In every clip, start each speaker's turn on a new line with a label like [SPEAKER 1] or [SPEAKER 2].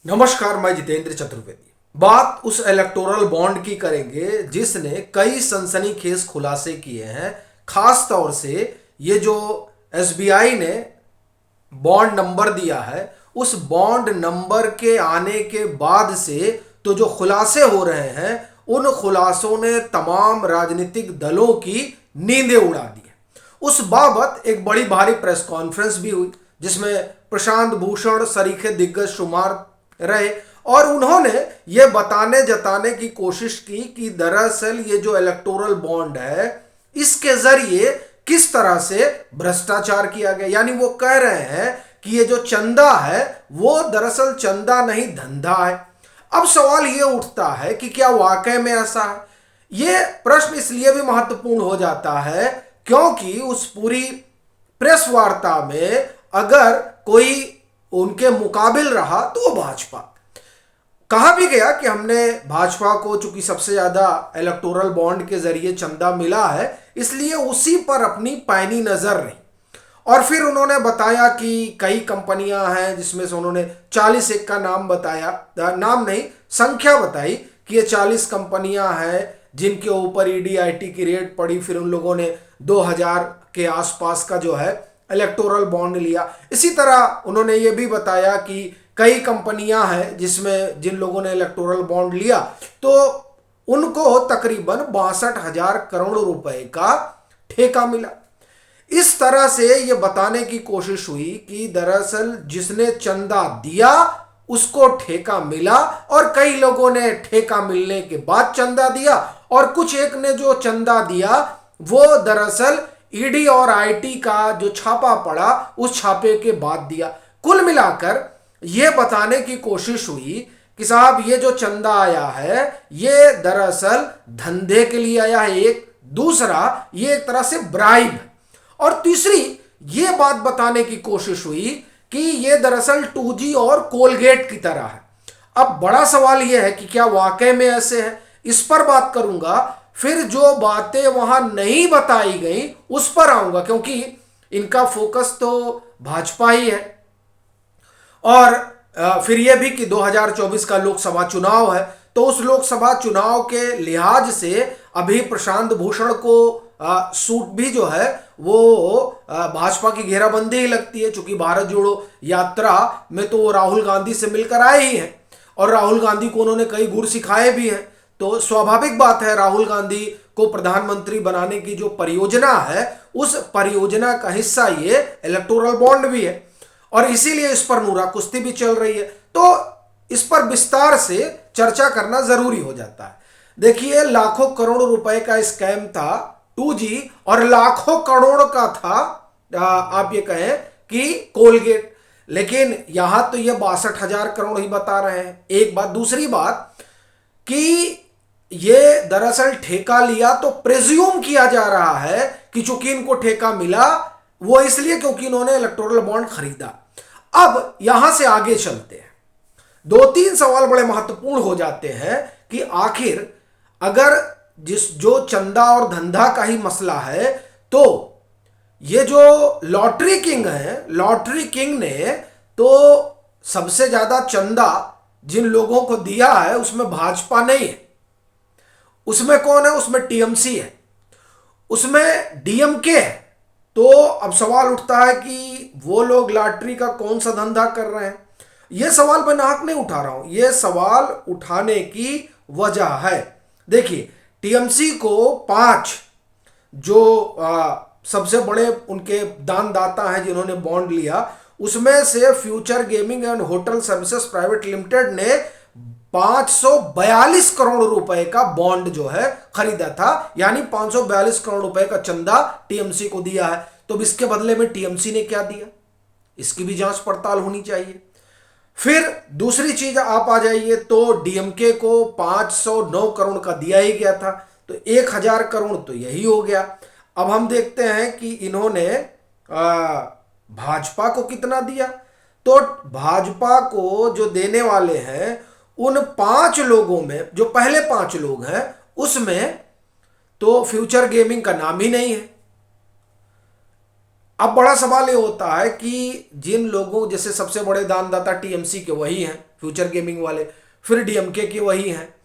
[SPEAKER 1] नमस्कार, मैं जितेंद्र चतुर्वेदी। बात उस इलेक्टोरल बॉन्ड की करेंगे जिसने कई सनसनीखेज खुलासे किए हैं। खास तौर से ये जो एसबीआई ने बॉन्ड नंबर दिया है, उस बॉन्ड नंबर के आने के बाद से तो जो खुलासे हो रहे हैं, उन खुलासों ने तमाम राजनीतिक दलों की नींदें उड़ा दी है। उस बाबत एक बड़ी भारी प्रेस कॉन्फ्रेंस भी हुई जिसमें प्रशांत भूषण सरीखे दिग्गज शुमार रहे और उन्होंने ये बताने जताने की कोशिश की कि दरअसल ये जो इलेक्टोरल बॉन्ड है, इसके जरिए किस तरह से भ्रष्टाचार किया गया। यानी वो कह रहे हैं कि ये जो चंदा है वो दरअसल चंदा नहीं, धंधा है। अब सवाल ये उठता है कि क्या वाकई में ऐसा है। ये प्रश्न इसलिए भी महत्वपूर्ण हो जाता है क्योंकि उस पूरी प्रेस वार्ता में अगर कोई उनके मुकाबिल रहा तो वो भाजपा। कहा भी गया कि हमने भाजपा को चूंकि सबसे ज्यादा इलेक्टोरल बॉन्ड के जरिए चंदा मिला है, इसलिए उसी पर अपनी पैनी नजर रही। और फिर उन्होंने बताया कि कई कंपनियां हैं जिसमें से उन्होंने 40 एक का नाम बताया, नाम नहीं संख्या बताई कि ये 40 कंपनियां हैं जिनके ऊपर ईडी की रेड पड़ी। फिर उन लोगों ने 2000 के आसपास का जो है इलेक्टोरल बॉन्ड लिया। इसी तरह उन्होंने ये भी बताया कि कई कंपनियां हैं जिसमें जिन लोगों ने इलेक्टोरल बॉन्ड लिया तो उनको तकरीबन 62,000 करोड़ रुपए का ठेका मिला। इस तरह से ये बताने की कोशिश हुई कि दरअसल जिसने चंदा दिया उसको ठेका मिला और कई लोगों ने ठेका मिलने के बाद चंदा दिया और कुछ एक ने जो चंदा दिया वो दरअसल ईडी और आईटी का जो छापा पड़ा उस छापे के बाद दिया। कुल मिलाकर यह बताने की कोशिश हुई कि साहब ये जो चंदा आया है ये दरअसल धंधे के लिए आया है। एक दूसरा ये एक तरह से ब्राइब है। और तीसरी ये बात बताने की कोशिश हुई कि ये दरअसल 2G और कोलगेट की तरह है। अब बड़ा सवाल यह है कि क्या वाकई में ऐसे है, इस पर बात करूंगा। फिर जो बातें वहां नहीं बताई गई उस पर आऊंगा क्योंकि इनका फोकस तो भाजपा ही है। और फिर यह भी कि 2024 का लोकसभा चुनाव है, तो उस लोकसभा चुनाव के लिहाज से अभी प्रशांत भूषण को सूट भी जो है वो भाजपा की घेराबंदी ही लगती है, चूंकि भारत जोड़ो यात्रा में तो वो राहुल गांधी से मिलकर आए ही हैं और राहुल गांधी को उन्होंने कई गुर सिखाए भी हैं। तो स्वाभाविक बात है राहुल गांधी को प्रधानमंत्री बनाने की जो परियोजना है उस परियोजना का हिस्सा ये इलेक्टोरल बॉन्ड भी है और इसीलिए इस पर नूरा कुश्ती भी चल रही है। तो इस पर विस्तार से चर्चा करना जरूरी हो जाता है। देखिए, लाखों करोड़ रुपए का स्कैम था 2G और लाखों करोड़ का था आप ये कहें कि कोलगेट, लेकिन यहां तो ये 62,000 करोड़ ही बता रहे हैं। एक बात। दूसरी बात कि ये दरअसल ठेका लिया तो प्रेज्यूम किया जा रहा है कि चूंकि इनको ठेका मिला वो इसलिए क्योंकि इन्होंने इलेक्टोरल बॉन्ड खरीदा। अब यहां से आगे चलते हैं। 2-3 सवाल बड़े महत्वपूर्ण हो जाते हैं कि आखिर अगर जो चंदा और धंधा का ही मसला है तो ये जो लॉटरी किंग है, लॉटरी किंग ने तो सबसे ज्यादा चंदा जिन लोगों को दिया है उसमें भाजपा नहीं है। उसमें कौन है? उसमें टीएमसी है, उसमें डीएमके है। तो अब सवाल उठता है कि वो लोग लॉटरी का कौन सा धंधा कर रहे हैं। यह सवाल मैं नाहक नहीं उठा रहा हूं, यह सवाल उठाने की वजह है। देखिए, टीएमसी को 5 जो सबसे बड़े उनके दानदाता हैं जिन्होंने बॉन्ड लिया, उसमें से future gaming and hotel services private limited ने 542 करोड़ रुपए का बॉन्ड जो है खरीदा था। यानी 542 करोड़ रुपए का चंदा टीएमसी को दिया है। तो इसके बदले में टीएमसी ने क्या दिया, इसकी भी जांच पड़ताल होनी चाहिए। फिर दूसरी चीज आप आ जाइए तो डीएमके को 509 करोड़ का दिया ही गया था, तो 1000 करोड़ तो यही हो गया। अब हम देखते हैं कि इन्होंने भाजपा को कितना दिया। तो भाजपा को जो देने वाले हैं उन 5 लोगों में, जो पहले 5 लोग हैं उसमें तो फ्यूचर गेमिंग का नाम ही नहीं है। अब बड़ा सवाल ये होता है कि जिन लोगों, जैसे सबसे बड़े दानदाता टीएमसी के वही हैं, फ्यूचर गेमिंग वाले, फिर डीएमके के वही हैं,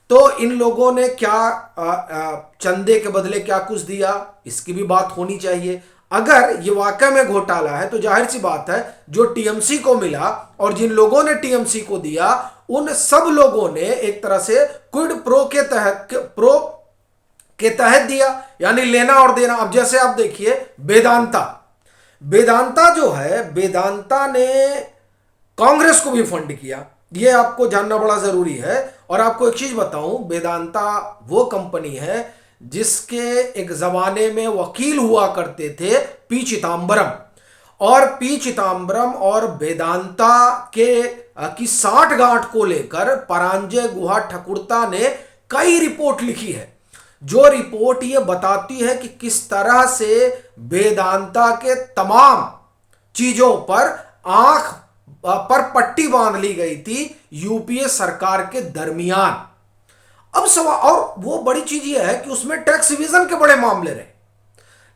[SPEAKER 1] तो इन लोगों ने क्या चंदे के बदले क्या कुछ दिया, इसकी भी बात होनी चाहिए। अगर ये वाकई में घोटाला है तो जाहिर सी बात है जो टीएमसी को मिला और जिन लोगों ने टीएमसी को दिया उन सब लोगों ने एक तरह से क्विड प्रो के तहत दिया, यानी लेना और देना। अब जैसे आप देखिए वेदांता जो है, वेदांता ने कांग्रेस को भी फंड किया, ये आपको जानना बड़ा जरूरी है। और आपको एक चीज बताऊं, वेदांता वो कंपनी है जिसके एक जमाने में वकील हुआ करते थे पी चिदम्बरम, और पी चिदम्बरम और वेदांता के की साठगांठ को लेकर परांजय गुहा ठकुरता ने कई रिपोर्ट लिखी है, जो रिपोर्ट ये बताती है कि किस तरह से वेदांता के तमाम चीजों पर आंख पर पट्टी बांध ली गई थी यूपीए सरकार के दरमियान। अब सवाल, और वो बड़ी चीज ये है कि उसमें टैक्स इवेजन के बड़े मामले रहे,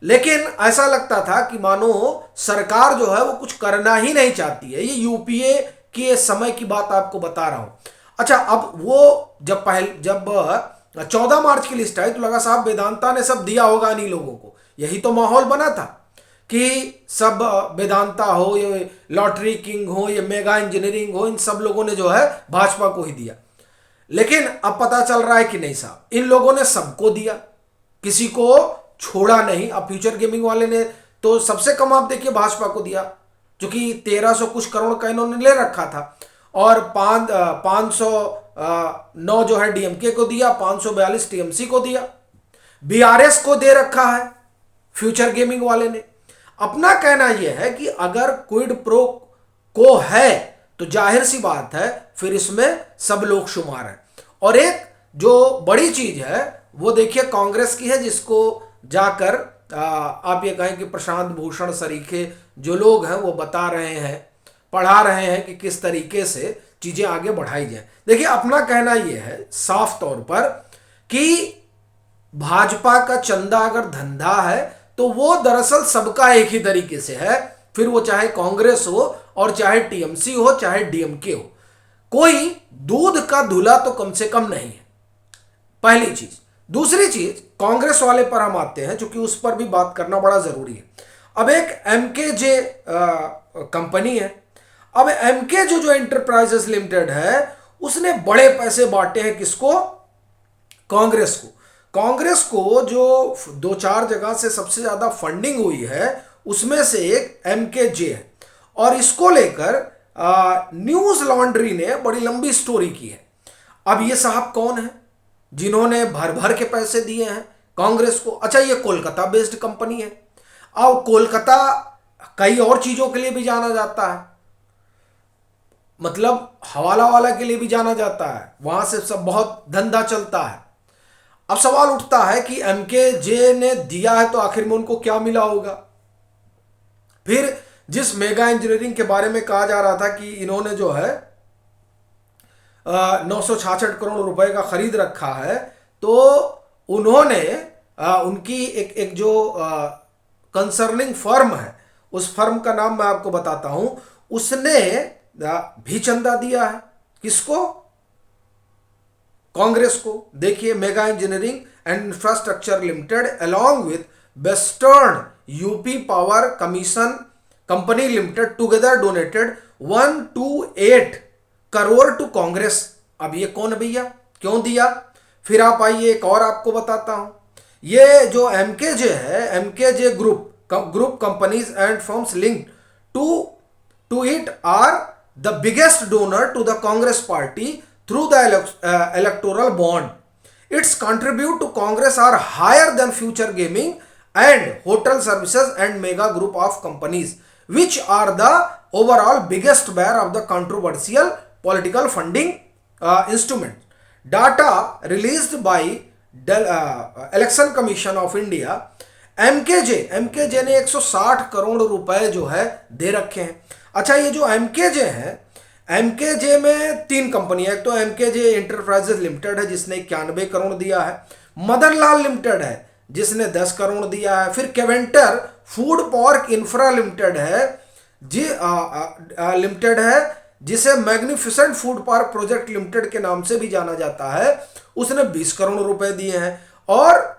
[SPEAKER 1] लेकिन ऐसा लगता था कि मानो सरकार जो है वो कुछ करना ही नहीं चाहती है। ये यूपीए के समय की बात आपको बता रहा हूं। अच्छा, अब वो जब 14 मार्च की लिस्ट आई तो लगा साहब वेदांता ने सब दिया होगा इन्हीं लोगों को, यही तो माहौल बना था कि सब वेदांता हो, ये लॉटरी किंग हो, ये मेगा इंजीनियरिंग हो, इन सब लोगों ने जो है भाजपा को ही दिया। लेकिन अब पता चल रहा है कि नहीं साहब, इन लोगों ने सबको दिया, किसी को छोड़ा नहीं। अब फ्यूचर गेमिंग वाले ने तो सबसे कम आप देखिए भाजपा को दिया, क्योंकि 1300 कुछ करोड़ का इन्होंने ले रखा था, और 509 जो है डीएमके को दिया, 542 टीएमसी को दिया, बीआरएस को दे रखा है फ्यूचर गेमिंग वाले ने। अपना कहना यह है कि अगर क्विड प्रो को है तो जाहिर सी बात है फिर इसमें सब लोग शुमार हैं। और एक जो बड़ी चीज है वो देखिए कांग्रेस की है, जिसको जाकर आप ये कहें कि प्रशांत भूषण सरीखे जो लोग हैं वो बता रहे हैं, पढ़ा रहे हैं कि किस तरीके से चीजें आगे बढ़ाई जाए। देखिए अपना कहना यह है साफ तौर पर कि भाजपा का चंदा अगर धंधा है तो वो दरअसल सबका एक ही तरीके से है, फिर वो चाहे कांग्रेस हो और चाहे टीएमसी हो चाहे डीएमके हो, कोई दूध का धुला तो कम से कम नहीं है, पहली चीज। दूसरी चीज, कांग्रेस वाले पर हम आते हैं, क्योंकि उस पर भी बात करना बड़ा जरूरी है। अब एक एमकेजे कंपनी है, अब एमकेजे जो एंटरप्राइजेस लिमिटेड है उसने बड़े पैसे बांटे हैं किसको? कांग्रेस को। कांग्रेस को जो 2-4 जगह से सबसे ज्यादा फंडिंग हुई है उसमें से एक एमकेजे है, और इसको लेकर न्यूज लॉन्ड्री ने बड़ी लंबी स्टोरी की है। अब ये साहब कौन है जिन्होंने भर भर के पैसे दिए हैं कांग्रेस को? अच्छा, ये कोलकाता बेस्ड कंपनी है। अब कोलकाता कई और चीजों के लिए भी जाना जाता है, मतलब हवाला वाला के लिए भी जाना जाता है, वहां से सब बहुत धंधा चलता है। अब सवाल उठता है कि एमकेजे ने दिया है तो आखिर में उनको क्या मिला होगा? फिर जिस मेगा इंजीनियरिंग के बारे में कहा जा रहा था कि इन्होंने जो है 966 करोड़ रुपए का खरीद रखा है, तो उन्होंने उनकी एक जो कंसर्निंग फर्म है, उस फर्म का नाम मैं आपको बताता हूं, उसने भी चंदा दिया है किसको? कांग्रेस को। देखिए, mega engineering and infrastructure limited along with western UP power commission company limited together donated 128 crore to Congress. अब ये कौन भैया, क्यों दिया? फिर आप आइए एक और आपको बताता हूं। ये जो एमकेजे है, MKJ group companies and firms linked to it are the biggest donor to the Congress party through the electoral bond. Its contribute to Congress are higher than Future Gaming and Hotel Services and Mega Group of companies, which are the overall biggest bearer of the controversial political funding instrument. Data released by Election Commission of India, एमकेजे ने 160 करोड़ रुपए जो है दे रखे हैं। अच्छा, ये जो MKJ है, एमकेजे में 3 कंपनियां, एक तो एमकेजे एंटरप्राइजेस लिमिटेड है जिसने 91 करोड़ दिया है, मदनलाल लिमिटेड है जिसने 10 करोड़ दिया है। फिर Keventer food park infra limited है लिमिटेड है, जिसे magnificent food park project limited के नाम से भी जाना जाता है, उसने 20 करोड़ रुपए दिए हैं। और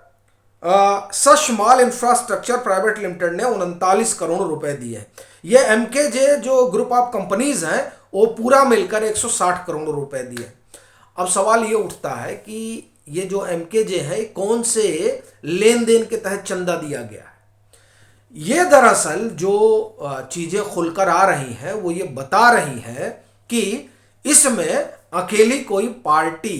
[SPEAKER 1] सशमाल इंफ्रास्ट्रक्चर प्राइवेट लिमिटेड ने 39 करोड़ रुपए दिए हैं। ये एमकेजे जो ग्रुप ऑफ कंपनीज हैं वो पूरा मिलकर 160 करोड़ रुपए दिए। अब सवाल ये उठता है कि ये जो एमकेजे है कौन से लेन देन के तहत चंदा दिया गया है। ये दरअसल जो चीजें खुलकर आ रही हैं वो ये बता रही हैं कि इसमें अकेली कोई पार्टी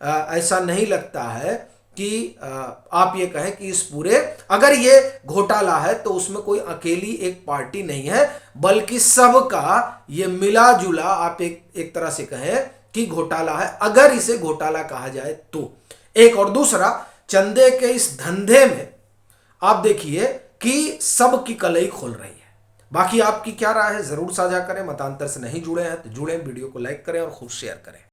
[SPEAKER 1] ऐसा नहीं लगता है कि आप ये कहें कि इस पूरे, अगर ये घोटाला है तो उसमें कोई अकेली एक पार्टी नहीं है, बल्कि सबका ये मिला जुला आप एक तरह से कहें कि घोटाला है, अगर इसे घोटाला कहा जाए तो। एक और दूसरा, चंदे के इस धंधे में आप देखिए कि सबकी कलई खुल रही है। बाकी आपकी क्या राय है जरूर साझा करें। मतांतर से नहीं जुड़े हैं तो जुड़ें, वीडियो को लाइक करें और खूब शेयर करें।